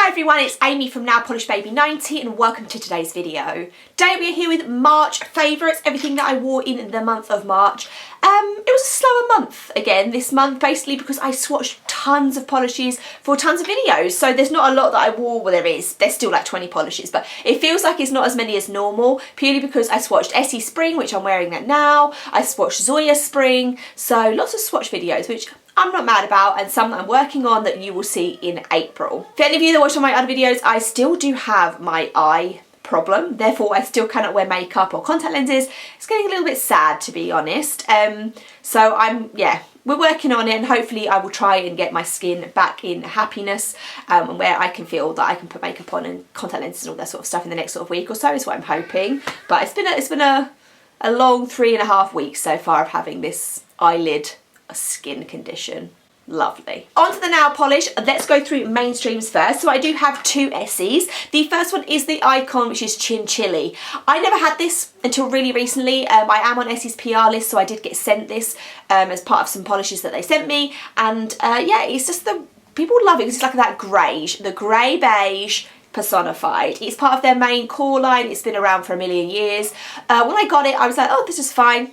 Hi everyone, it's Amy from Nail Polish Baby 90 and welcome to today's video. Today we are here with March favourites, everything that I wore in the month of March. It was a slower month again this month, basically because I swatched tons of polishes for tons of videos. So there's not a lot that I wore, well there's still like 20 polishes, but it feels like it's not as many as normal, purely because I swatched Essie Spring, which I'm wearing that now. I swatched Zoya Spring, so lots of swatch videos, which I'm not mad about, and some that I'm working on that you will see in April. For any of you that watch all my other videos, I still do have my eye problem, therefore I still cannot wear makeup or contact lenses. It's getting a little bit sad, to be honest. So we're working on it, and hopefully I will try and get my skin back in happiness, and where I can feel that I can put makeup on and contact lenses and all that sort of stuff in the next sort of week or so is what I'm hoping. But it's been a long 3.5 weeks so far of having this eyelid skin condition. Lovely. On to the nail polish. Let's go through mainstreams first. So I do have two Essies. The first one is the Icon, which is Chinchilly. I never had this until really recently. I am on Essie's PR list, so I did get sent this as part of some polishes that they sent me. And yeah, it's just people love it because it's like that greige, the grey beige personified. It's part of their main core line. It's been around for a million years. When I got it, I was like, oh, this is fine.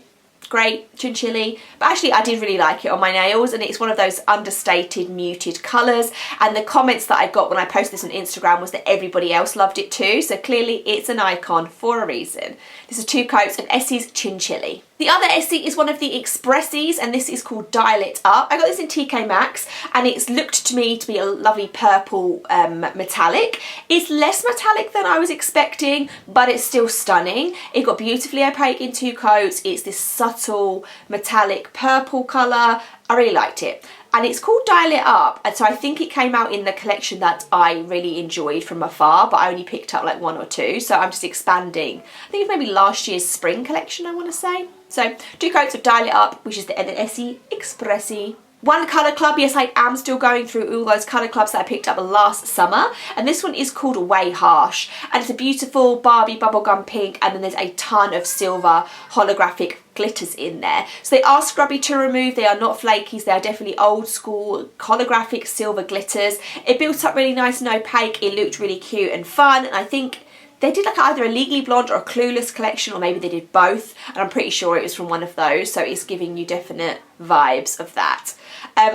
Great, Chinchilly, but actually I did really like it on my nails, and it's one of those understated muted colours, and the comments that I got when I posted this on Instagram was that everybody else loved it too, so clearly it's an icon for a reason. This is 2 coats of Essie's Chinchilly. The other Essie is one of the Expressies, and this is called Dial It Up. I got this in TK Maxx, and it's looked to me to be a lovely purple metallic. It's less metallic than I was expecting, but it's still stunning. It got beautifully opaque in 2 coats. It's this subtle metallic purple colour. I really liked it. And it's called Dial It Up, and so I think it came out in the collection that I really enjoyed from afar, but I only picked up like 1 or 2, so I'm just expanding. I think it's maybe last year's spring collection, I want to say. So 2 coats of Dial It Up, which is the Essie Expressi. 1 colour club. Yes, I am still going through all those colour clubs that I picked up last summer, and this one is called Way Harsh, and it's a beautiful Barbie bubblegum pink, and then there's a ton of silver holographic glitters in there. So they are scrubby to remove, they are not flakies, they are definitely old school holographic silver glitters. It built up really nice and opaque, it looked really cute and fun, and I think they did like either a Legally Blonde or a Clueless collection, or maybe they did both, and I'm pretty sure it was from one of those, so it's giving you definite vibes of that.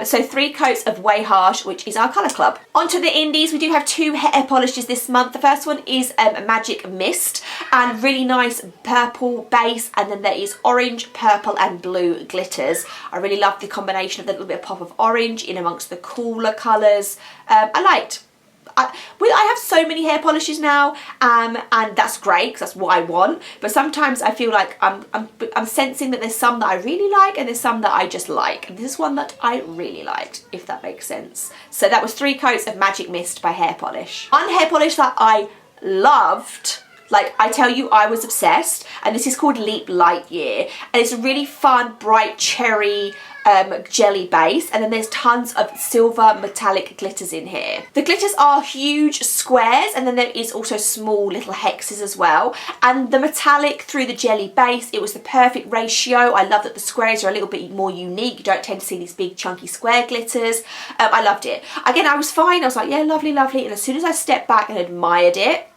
So 3 coats of Way Harsh, which is our colour club. Onto the indies, we do have 2 hair polishes this month. The first one is Magic Mist, and really nice purple base, and then there is orange, purple and blue glitters. I really love the combination of the little bit of pop of orange in amongst the cooler colours. I have so many hair polishes now, and that's great because that's what I want, but sometimes I feel like I'm sensing that there's some that I really like and there's some that I just like, and this is one that I really liked, if that makes sense. So that was 3 coats of Magic Mist by Hair Polish. One hair polish that I loved, like I tell you, I was obsessed, and this is called Leap Light Year, and it's a really fun bright cherry jelly base, and then there's tons of silver metallic glitters in here. The glitters are huge squares, and then there is also small little hexes as well, and the metallic through the jelly base, it was the perfect ratio. I love that the squares are a little bit more unique. You don't tend to see these big chunky square glitters. I loved it. Again, I was fine, I was like, yeah, lovely, lovely, and as soon as I stepped back and admired it,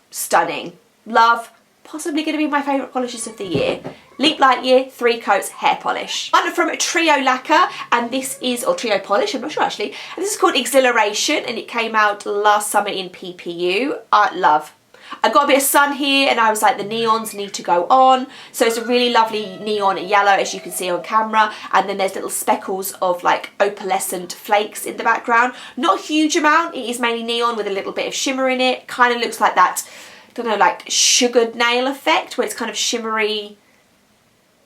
stunning. Love. Possibly going to be my favourite polishes of the year. Leap Light Year, 3 coats hair polish. One from Treo Lacquer, and this is, or Treo Polish, I'm not sure actually, and this is called Exhilaration, and it came out last summer in PPU. Love. I got a bit of sun here, and I was like, the neons need to go on. So it's a really lovely neon yellow, as you can see on camera, and then there's little speckles of like opalescent flakes in the background. Not a huge amount, it is mainly neon with a little bit of shimmer in it. Kind of looks like that, I don't know, like sugared nail effect, where it's kind of shimmery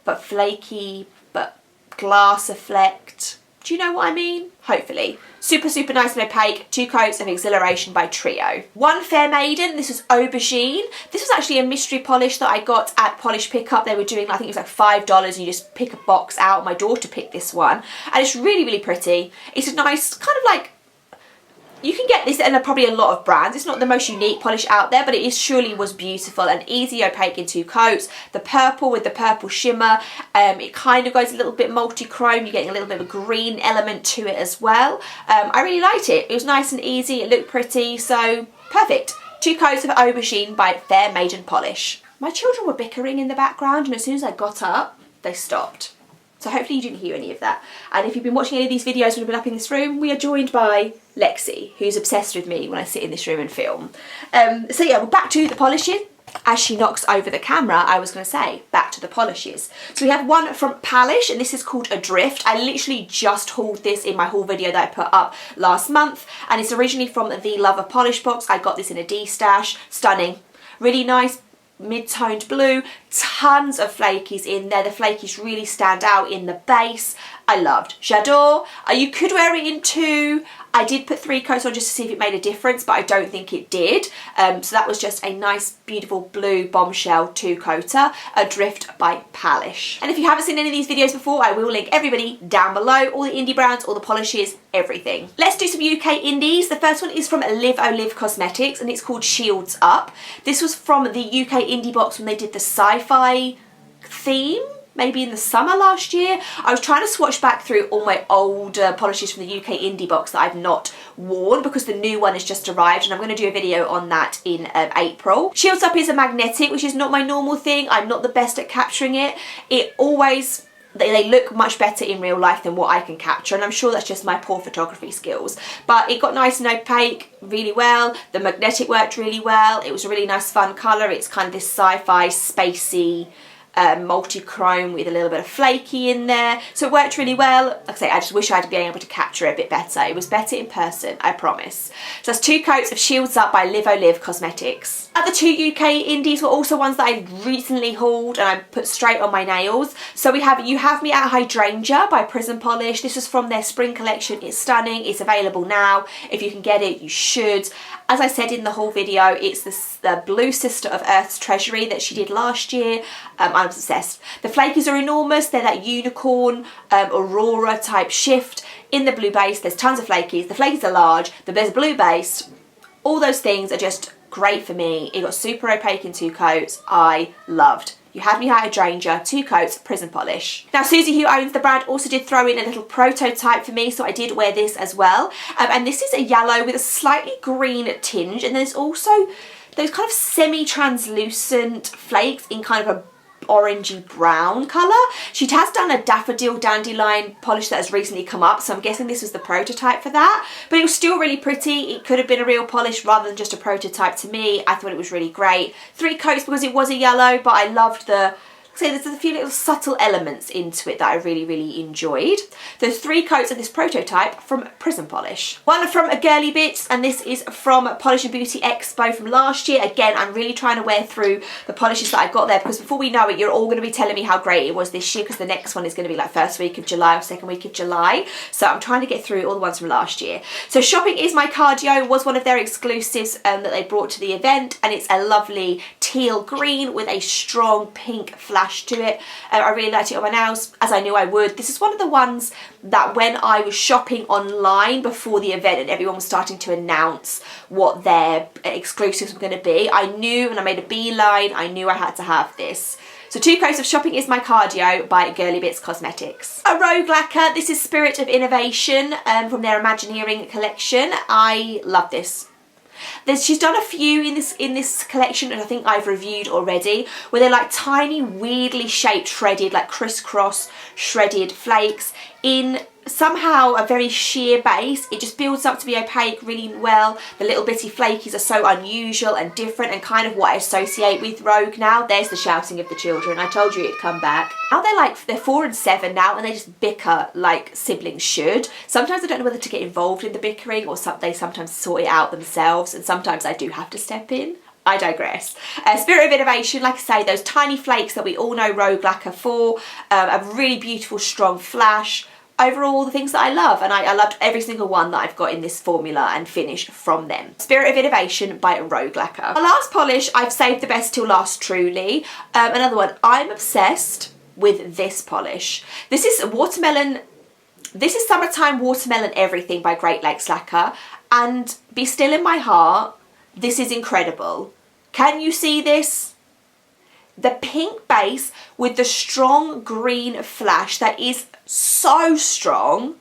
but flaky but glass effect. Do you know what I mean? Hopefully. Super, super nice and opaque. 2 coats of Exhilaration by Treo. 1 Fair Maiden. This is Aubergine. This was actually a mystery polish that I got at Polish Pickup. They were doing, I think it was like $5, and you just pick a box out. My daughter picked this one, and it's really, really pretty. It's a nice kind of like You can get this in probably a lot of brands. It's not the most unique polish out there, but it surely was beautiful and easy opaque in 2 coats. The purple with the purple shimmer, it kind of goes a little bit multi-chrome. You're getting a little bit of a green element to it as well. I really liked it. It was nice and easy. It looked pretty, so perfect. 2 coats of Aubergine by Maiden Polish. My children were bickering in the background, and as soon as I got up, they stopped. So hopefully you didn't hear any of that. And if you've been watching any of these videos when I've been up in this room, we are joined by Lexi, who's obsessed with me when I sit in this room and film. So yeah, we're back to the polishes. As she knocks over the camera, I was going to say, back to the polishes. So we have one from Pahlish, and this is called Adrift. I literally just hauled this in my haul video that I put up last month, and it's originally from the Lollipolish box. I got this in a D-stash. Stunning. Really nice mid-toned blue, tons of flakies in there. The flakies really stand out in the base. I loved. J'adore. You could wear it in 2. I did put 3 coats on just to see if it made a difference, but I don't think it did. So that was just a nice, beautiful blue bombshell 2-coater, Adrift by Pahlish. And if you haven't seen any of these videos before, I will link everybody down below, all the indie brands, all the polishes, everything. Let's do some UK indies. The first one is from Liv O Liv Cosmetics, and it's called Shields Up. This was from the UK indie box when they did the sci-fi theme, maybe in the summer last year. I was trying to swatch back through all my old polishes from the UK indie box that I've not worn because the new one has just arrived, and I'm going to do a video on that in April. Shields Up is a magnetic, which is not my normal thing. I'm not the best at capturing it. It always... They look much better in real life than what I can capture, and I'm sure that's just my poor photography skills. But it got nice and opaque really well. The magnetic worked really well. It was a really nice fun colour. It's kind of this sci-fi, spacey, multi-chrome with a little bit of flaky in there, so it worked really well. Like I say, I just wish I'd been able to capture it a bit better. It was better in person, I promise. So that's 2 coats of Shields Up by Liv O Liv Cosmetics. Other 2 UK indies were also ones that I recently hauled and I put straight on my nails. So we have You Have Me At Hydrangea by Prism Polish. This was from their spring collection. It's stunning. It's available now. If you can get it, you should. As I said in the haul video, it's the blue sister of Earth's Treasury that she did last year. I'm obsessed. The flakies are enormous. They're that unicorn, aurora type shift. In the blue base, there's tons of flakies. The flakies are large. There's a blue base. All those things are just great for me. It got super opaque in 2 coats. I loved. You Had Me At Hydrangea, 2 coats, Prism Polish. Now Susie, who owns the brand, also did throw in a little prototype for me, so I did wear this as well. And this is a yellow with a slightly green tinge, and there's also those kind of semi-translucent flakes in kind of a orangey brown colour. She has done a daffodil dandelion polish that has recently come up, so I'm guessing this was the prototype for that, but it was still really pretty. It could have been a real polish rather than just a prototype to me. I thought it was really great. 3 coats because it was a yellow, but I loved the... So there's a few little subtle elements into it that I really, really enjoyed. There's 3 coats of this prototype from Prism Polish. One from a Girly Bits, and this is from Polish and Beauty Expo from last year. Again, I'm really trying to wear through the polishes that I got there, because before we know it, you're all going to be telling me how great it was this year, because the next one is going to be like first week of July or second week of July. So I'm trying to get through all the ones from last year. So Shopping Is My Cardio was one of their exclusives that they brought to the event, and it's a lovely teal green with a strong pink flash to it. I really liked it on my nails, as I knew I would. This is one of the ones that when I was shopping online before the event and everyone was starting to announce what their exclusives were going to be, I knew, and I made a beeline, I knew I had to have this. So 2 coats of Shopping Is My Cardio by Girly Bits Cosmetics. A Rogue Lacquer. This is Spirit of Innovation from their Imagineering collection. I love this. She's done a few in this collection, and I think I've reviewed already, where they're like tiny, weirdly shaped, shredded, like crisscross shredded flakes in somehow a very sheer base. It just builds up to be opaque really well. The little bitty flakies are so unusual and different, and kind of what I associate with Rogue now. There's the shouting of the children. I told you it'd come back. Now they're 4 and 7 now, and they just bicker like siblings should. Sometimes I don't know whether to get involved in the bickering, or they sometimes sort it out themselves, and sometimes I do have to step in. I digress. Spirit of Innovation, like I say, those tiny flakes that we all know Rogue Lacquer for, a really beautiful strong flash. Overall, the things that I love, and I loved every single one that I've got in this formula and finish from them. Spirit of Innovation by Rogue Lacquer. The last polish, I've saved the best till last, truly. Another one, I'm obsessed with this polish. This is Summertime Watermelon Everything by Great Lakes Lacquer. And Be Still in My Heart, this is incredible. Can you see this? The pink base with the strong green flash that is so strong.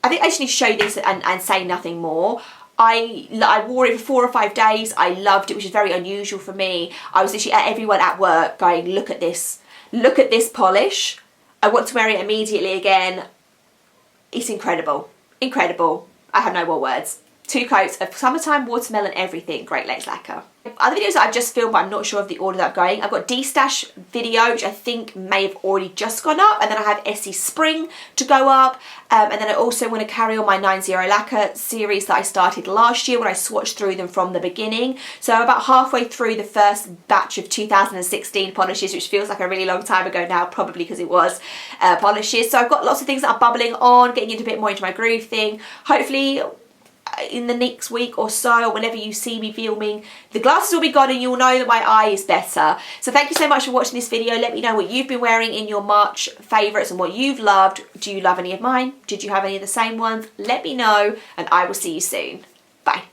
I think I just need to show you this and say nothing more. I wore it for 4 or 5 days. I loved it, which is very unusual for me. I was literally at everyone at work going, look at this polish. I want to wear it immediately again. It's incredible. Incredible. I have no more words. 2 coats of Summertime Watermelon Everything Great Lakes Lacquer. Other videos that I've just filmed, but I'm not sure of the order that I'm going. I've got D-Stash video, which I think may have already just gone up, and then I have Essie Spring to go up, and then I also want to carry on my 90 Lacquer series that I started last year when I swatched through them from the beginning. So I'm about halfway through the first batch of 2016 polishes, which feels like a really long time ago now, probably because it was polishes. So I've got lots of things that are bubbling on, getting into a bit more into my groove thing. Hopefully in the next week or so, or whenever you see me filming, the glasses will be gone and you'll know that my eye is better. So thank you so much for watching this video. Let me know what you've been wearing in your March favourites and what you've loved. Do you love any of mine? Did you have any of the same ones? Let me know, and I will see you soon. Bye.